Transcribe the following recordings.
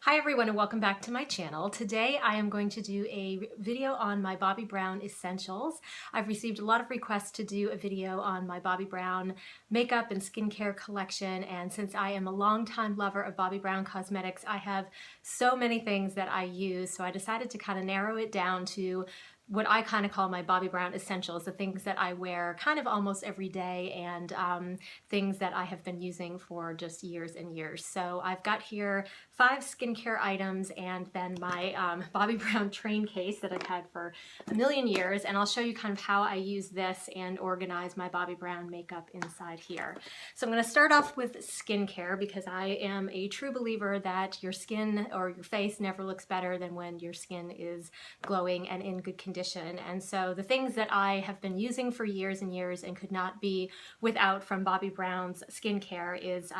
Hi everyone and welcome back to my channel. Today I am going to do a video on my Bobbi Brown essentials. I've received a lot of requests to do a video on my Bobbi Brown makeup and skincare collection, and since I am a longtime lover of Bobbi Brown cosmetics, I have so many things that I use, so I decided to kind of narrow it down to what I kind of call my Bobbi Brown essentials, the things that I wear kind of almost every day and things that I have been using for just years and years. So I've got here 5 skincare items and then my Bobbi Brown train case that I've had for a million years, and I'll show you kind of how I use this and organize my Bobbi Brown makeup inside here. So I'm going to start off with skincare because I am a true believer that your skin or your face never looks better than when your skin is glowing and in good condition. And so the things that I have been using for years and years and could not be without from Bobbi Brown's skincare is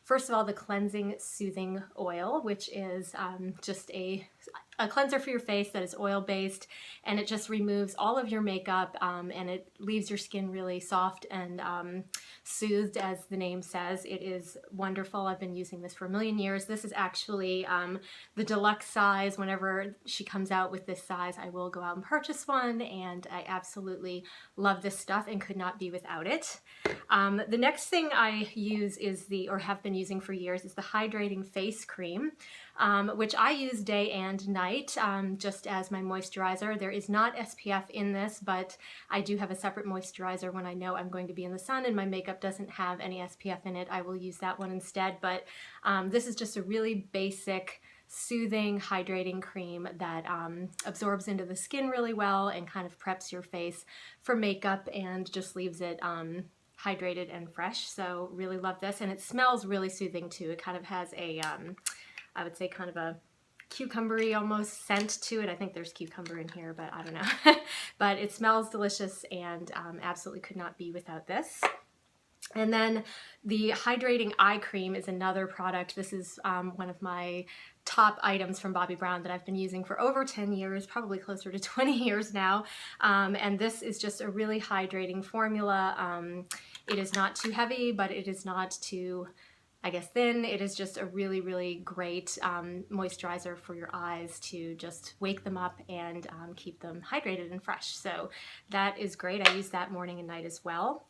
first of all the cleansing soothing oil, which is just a cleanser for your face that is oil based, and it just removes all of your makeup and it leaves your skin really soft and soothed, as the name says. It is wonderful. I've been using this for a million years. This is actually the deluxe size. Whenever she comes out with this size, I will go out and purchase one, and I absolutely love this stuff and could not be without it. The next thing I use is or have been using for years is the Hydrating Face Cream, which I use day and night just as my moisturizer. There is not SPF in this, but I do have a separate moisturizer when I know I'm going to be in the sun and my makeup doesn't have any SPF in it. I will use that one instead, but this is just a really basic soothing, hydrating cream that absorbs into the skin really well and kind of preps your face for makeup and just leaves it hydrated and fresh. So really love this, and it smells really soothing too. It kind of has a I would say kind of a cucumbery almost scent to it. I think there's cucumber in here, but I don't know. But it smells delicious and absolutely could not be without this. And then the Hydrating Eye Cream is another product. This is one of my top items from Bobbi Brown that I've been using for over 10 years, probably closer to 20 years now. And this is just a really hydrating formula. It is not too heavy, but it is not too, I guess, thin. It is just a really, really great moisturizer for your eyes to just wake them up and keep them hydrated and fresh. So that is great. I use that morning and night as well.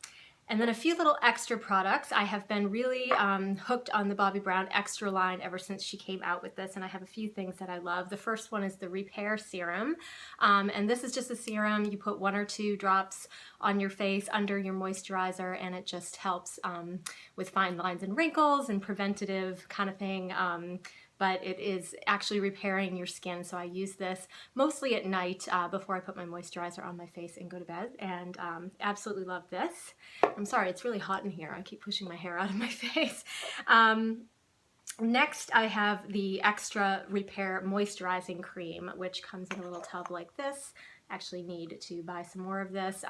And then a few little extra products. I have been really hooked on the Bobbi Brown Extra line ever since she came out with this, and I have a few things that I love. The first one is the Repair Serum, and this is just a serum. You put 1 or 2 drops on your face under your moisturizer, and it just helps with fine lines and wrinkles and preventative kind of thing. But it is actually repairing your skin. So I use this mostly at night before I put my moisturizer on my face and go to bed, and absolutely love this. I'm sorry, it's really hot in here. I keep pushing my hair out of my face. Next, I have the Extra Repair Moisturizing Cream, which comes in a little tub like this. Actually need to buy some more of this.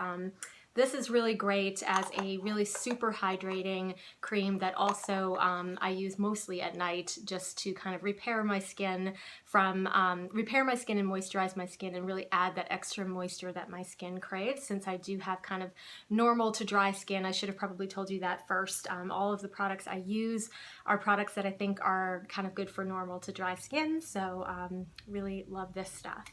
This is really great as a really super hydrating cream that also I use mostly at night just to kind of repair my skin repair my skin and moisturize my skin and really add that extra moisture that my skin craves. Since I do have kind of normal to dry skin, I should have probably told you that first. All of the products I use are products that I think are kind of good for normal to dry skin, so really love this stuff.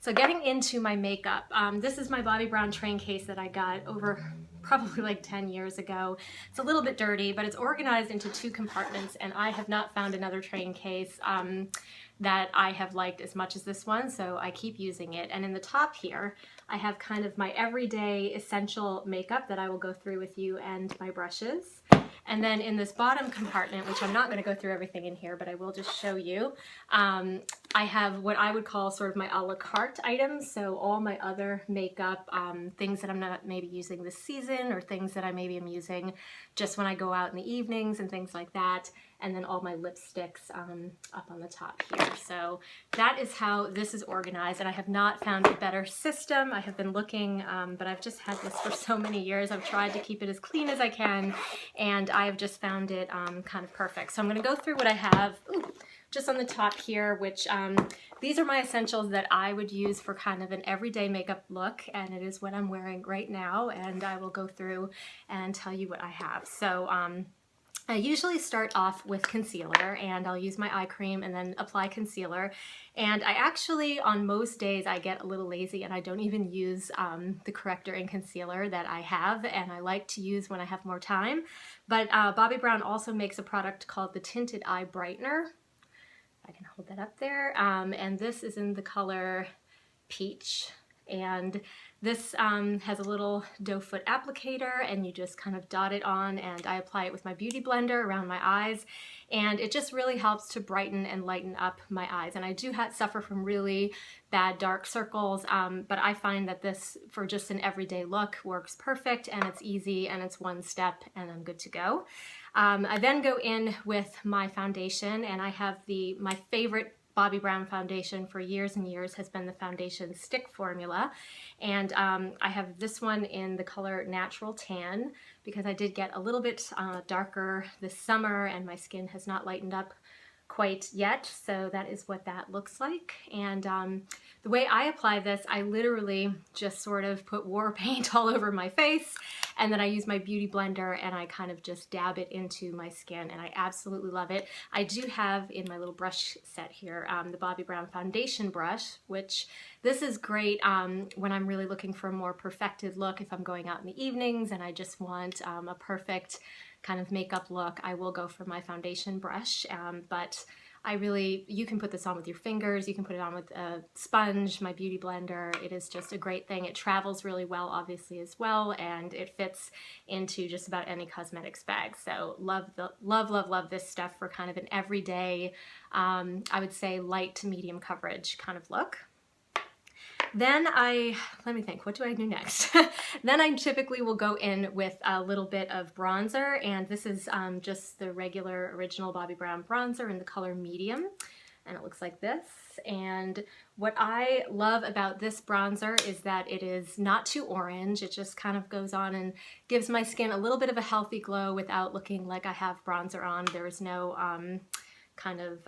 So getting into my makeup, this is my Bobbi Brown train case that I got over probably like 10 years ago. It's a little bit dirty, but it's organized into 2 compartments, and I have not found another train case that I have liked as much as this one, so I keep using it. And in the top here, I have kind of my everyday essential makeup that I will go through with you and my brushes. And then in this bottom compartment, which I'm not going to go through everything in here, but I will just show you, I have what I would call sort of my a la carte items. So all my other makeup, things that I'm not maybe using this season, or things that I maybe am using just when I go out in the evenings and things like that. And then all my lipsticks up on the top here. So that is how this is organized, and I have not found a better system. I have been looking, but I've just had this for so many years. I've tried to keep it as clean as I can, and I've just found it kind of perfect. So I'm going to go through what I have just on the top here, which these are my essentials that I would use for kind of an everyday makeup look, and it is what I'm wearing right now, and I will go through and tell you what I have. So I usually start off with concealer, and I'll use my eye cream and then apply concealer. And I actually, on most days, I get a little lazy and I don't even use the corrector and concealer that I have and I like to use when I have more time. But Bobbi Brown also makes a product called the Tinted Eye Brightener. I can hold that up there. And this is in the color Peach. And this has a little doe foot applicator, and you just kind of dot it on, and I apply it with my beauty blender around my eyes, and it just really helps to brighten and lighten up my eyes. And I do suffer from really bad dark circles, but I find that this, for just an everyday look, works perfect, and it's easy, and it's one step, and I'm good to go. I then go in with my foundation, and I have my favorite Bobbi Brown foundation for years and years has been the foundation stick formula, and I have this one in the color Natural Tan because I did get a little bit darker this summer and my skin has not lightened up quite yet, so that is what that looks like. And the way I apply this, I literally just sort of put war paint all over my face, and then I use my beauty blender and I kind of just dab it into my skin, and I absolutely love it. I do have in my little brush set here the Bobbi Brown foundation brush, which this is great when I'm really looking for a more perfected look. If I'm going out in the evenings and I just want a perfect kind of makeup look, I will go for my foundation brush, but you can put this on with your fingers, you can put it on with a sponge, my beauty blender. It is just a great thing. It travels really well, obviously, as well, and it fits into just about any cosmetics bag. So love this stuff for kind of an everyday, I would say light to medium coverage kind of look. Then let me think, what do I do next? Then I typically will go in with a little bit of bronzer, and this is just the regular original Bobbi Brown bronzer in the color medium, and it looks like this. And what I love about this bronzer is that it is not too orange. It just kind of goes on and gives my skin a little bit of a healthy glow without looking like I have bronzer on. There is no kind of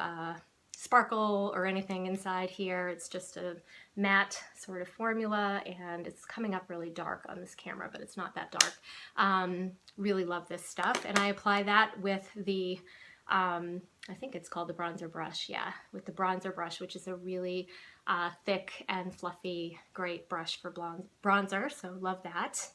sparkle or anything inside here. It's just a matte sort of formula, and it's coming up really dark on this camera, but it's not that dark. Really love this stuff, and I apply that with the I think it's called the bronzer brush, yeah, with the bronzer brush, which is a really thick and fluffy, great brush for bronzer, so love that.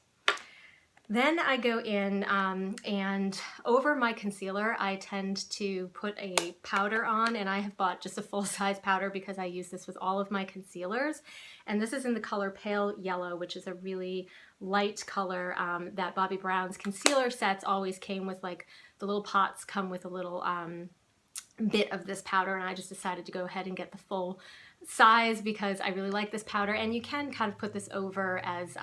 Then I go in and over my concealer, I tend to put a powder on, and I have bought just a full-size powder because I use this with all of my concealers. And this is in the color Pale Yellow, which is a really light color that Bobbi Brown's concealer sets always came with, like the little pots come with a little bit of this powder, and I just decided to go ahead and get the full size because I really like this powder. And you can kind of put this over as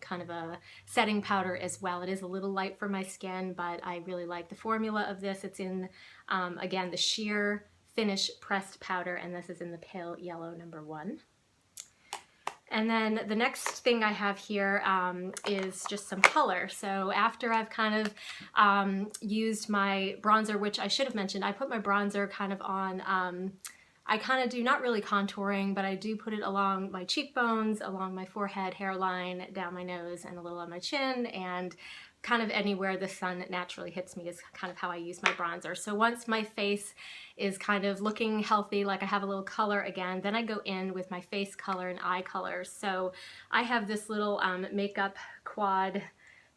kind of a setting powder as well. It is a little light for my skin, but I really like the formula of this. It's in again the sheer finish pressed powder, and this is in the Pale Yellow #1. And then the next thing I have here is just some color. So after I've kind of used my bronzer, which I should have mentioned, I put my bronzer kind of on, I kind of do not really contouring, but I do put it along my cheekbones, along my forehead, hairline, down my nose, and a little on my chin, and kind of anywhere the sun naturally hits me is kind of how I use my bronzer. So once my face is kind of looking healthy, like I have a little color again, then I go in with my face color and eye color. So I have this little makeup quad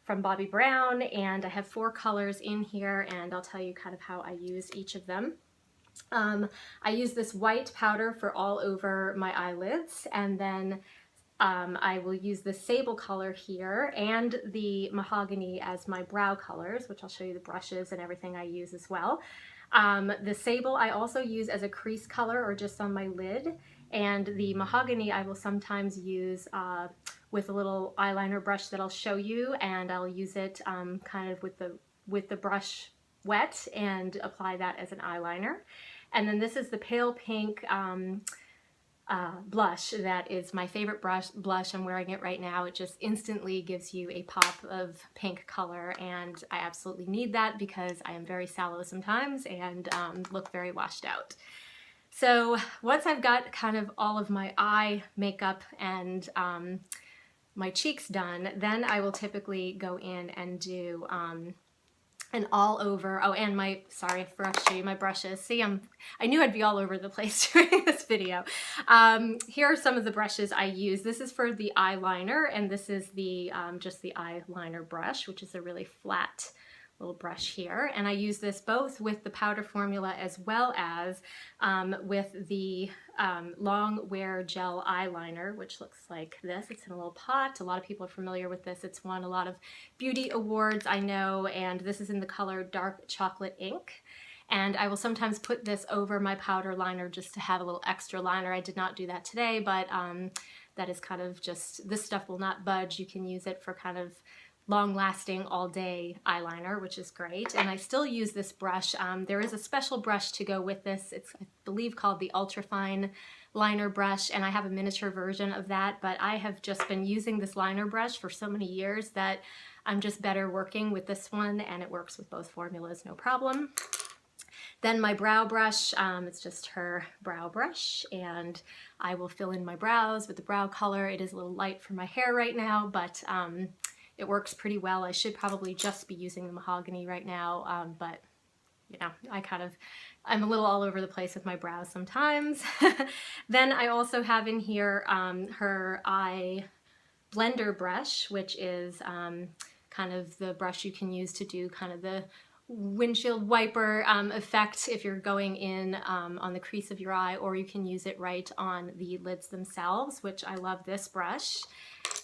from Bobbi Brown, and I have 4 colors in here, and I'll tell you kind of how I use each of them. I use this white powder for all over my eyelids, and then I will use the sable color here and the mahogany as my brow colors, which I'll show you the brushes and everything I use as well. The sable I also use as a crease color or just on my lid, and the mahogany I will sometimes use with a little eyeliner brush that I'll show you, and I'll use it kind of with the brush wet and apply that as an eyeliner. And then this is the pale pink blush that is my favorite blush. I'm wearing it right now. It just instantly gives you a pop of pink color, and I absolutely need that because I am very sallow sometimes and look very washed out. So once I've got kind of all of my eye makeup and my cheeks done, then I will typically go in and do and all over. Oh, and sorry, I forgot to show you my brushes. See, I knew I'd be all over the place during this video. Here are some of the brushes I use. This is for the eyeliner, and this is the just the eyeliner brush, which is a really flat little brush here. And I use this both with the powder formula as well as with the long wear gel eyeliner, which looks like this. It's in a little pot. A lot of people are familiar with this. It's won a lot of beauty awards, I know, and this is in the color Dark Chocolate Ink. And I will sometimes put this over my powder liner just to have a little extra liner. I did not do that today, but that is kind of just, this stuff will not budge. You can use it for kind of long-lasting all-day eyeliner, which is great. And I still use this brush. There is a special brush to go with this. It's, I believe, called the Ultrafine Liner Brush, and I have a miniature version of that, but I have just been using this liner brush for so many years that I'm just better working with this one, and it works with both formulas, no problem. Then my brow brush, it's just her brow brush, and I will fill in my brows with the brow color. It is a little light for my hair right now, but it works pretty well. I should probably just be using the mahogany right now, but you know, I'm a little all over the place with my brows sometimes. Then I also have in here her eye blender brush, which is kind of the brush you can use to do kind of the windshield wiper effect if you're going in on the crease of your eye, or you can use it right on the lids themselves, which I love this brush.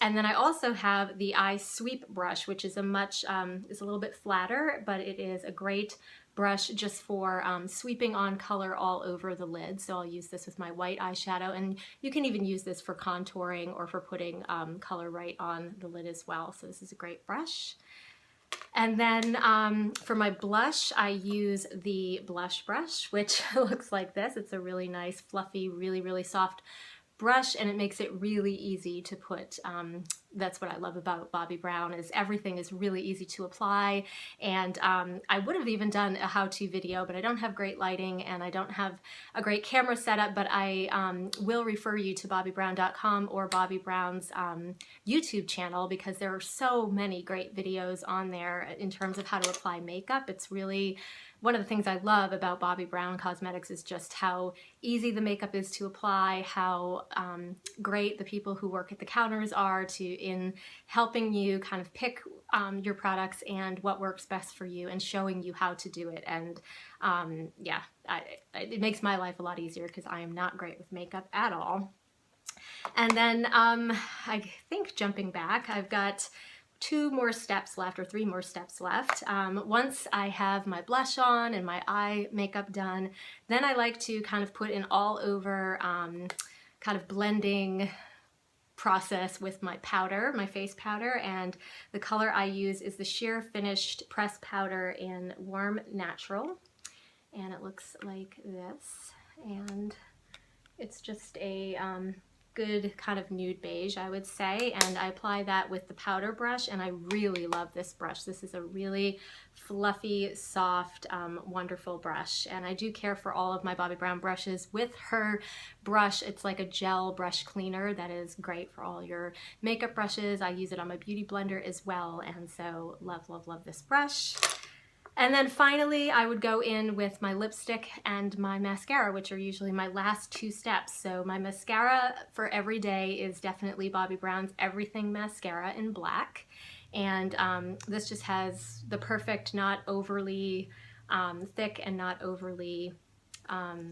And then I also have the eye sweep brush, which is is a little bit flatter, but it is a great brush just for sweeping on color all over the lid. So I'll use this with my white eyeshadow, and you can even use this for contouring or for putting color right on the lid as well. So this is a great brush. And then for my blush, I use the blush brush, which looks like this. It's a really nice, fluffy, really, really soft brush, and it makes it really easy to put. That's what I love about Bobbi Brown, is everything is really easy to apply. And I would have even done a how-to video, but I don't have great lighting and I don't have a great camera setup, but I will refer you to bobbibrown.com or Bobbi Brown's YouTube channel, because there are so many great videos on there in terms of how to apply makeup. It's really one of the things I love about Bobbi Brown Cosmetics is just how easy the makeup is to apply, how great the people who work at the counters are in helping you kind of pick your products and what works best for you and showing you how to do it. And yeah, it makes my life a lot easier because I am not great with makeup at all. And then I think jumping back, I've got 2 more steps left, or 3 more steps left. Once I have my blush on and my eye makeup done, then I like to kind of put an all over kind of blending process with my powder, my face powder, and the color I use is the Sheer Finished Pressed Powder in Warm Natural, and it looks like this, and it's just a good kind of nude beige, I would say, and I apply that with the powder brush, and I really love this brush. This is a really fluffy, soft, wonderful brush, and I do care for all of my Bobbi Brown brushes with her brush. It's like a gel brush cleaner that is great for all your makeup brushes. I use it on my beauty blender as well, and so love, love, love this brush. And then finally, I would go in with my lipstick and my mascara, which are usually my last 2 steps. So my mascara for every day is definitely Bobbi Brown's Everything Mascara in black. And this just has the perfect, not overly thick and not overly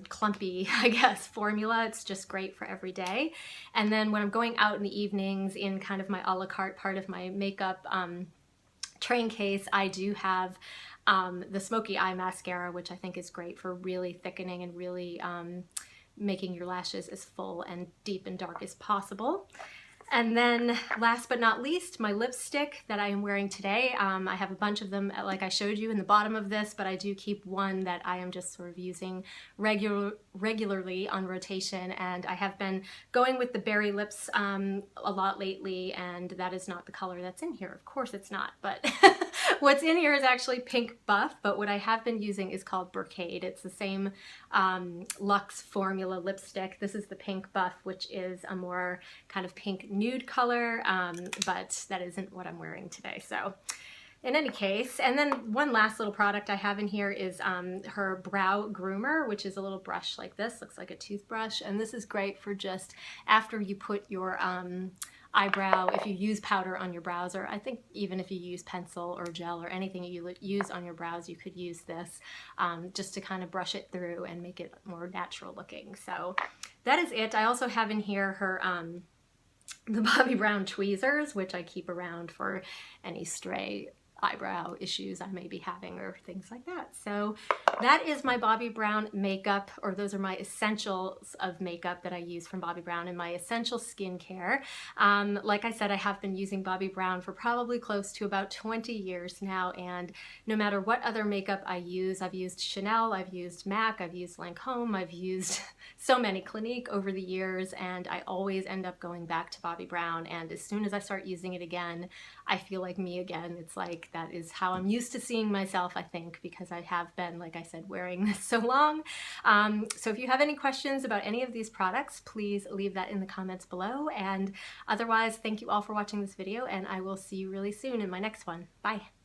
clumpy, I guess, formula. It's just great for every day. And then when I'm going out in the evenings in kind of my a la carte part of my makeup train case, I do have the Smoky Eye Mascara, which I think is great for really thickening and really making your lashes as full and deep and dark as possible. And then last but not least, my lipstick that I am wearing today. I have a bunch of them like I showed you in the bottom of this, but I do keep one that I am just sort of using regularly on rotation, and I have been going with the Berry Lips a lot lately, and that is not the color that's in here. Of course it's not, but what's in here is actually Pink Buff, but what I have been using is called Brocade. It's the same Luxe formula lipstick. This is the Pink Buff, which is a more kind of pink nude color, but that isn't what I'm wearing today. So In any case, and then one last little product I have in here is her brow groomer, which is a little brush like this, looks like a toothbrush, and this is great for just after you put your eyebrow, if you use powder on your brows, or I think even if you use pencil or gel or anything you use on your brows, you could use this just to kind of brush it through and make it more natural looking. So that is it. I also have in here her the Bobbi Brown tweezers, which I keep around for any stray eyebrow issues I may be having or things like that. So that is my Bobbi Brown makeup, or those are my essentials of makeup that I use from Bobbi Brown and my essential skincare. Like I said, I have been using Bobbi Brown for probably close to about 20 years now, and no matter what other makeup I use, I've used Chanel, I've used MAC, I've used Lancome, I've used so many Clinique over the years, and I always end up going back to Bobbi Brown, and as soon as I start using it again, I feel like me again. It's like that is how I'm used to seeing myself, I think, because I have been, like I said, wearing this so long. So if you have any questions about any of these products, please leave that in the comments below. And otherwise, thank you all for watching this video, and I will see you really soon in my next one. Bye.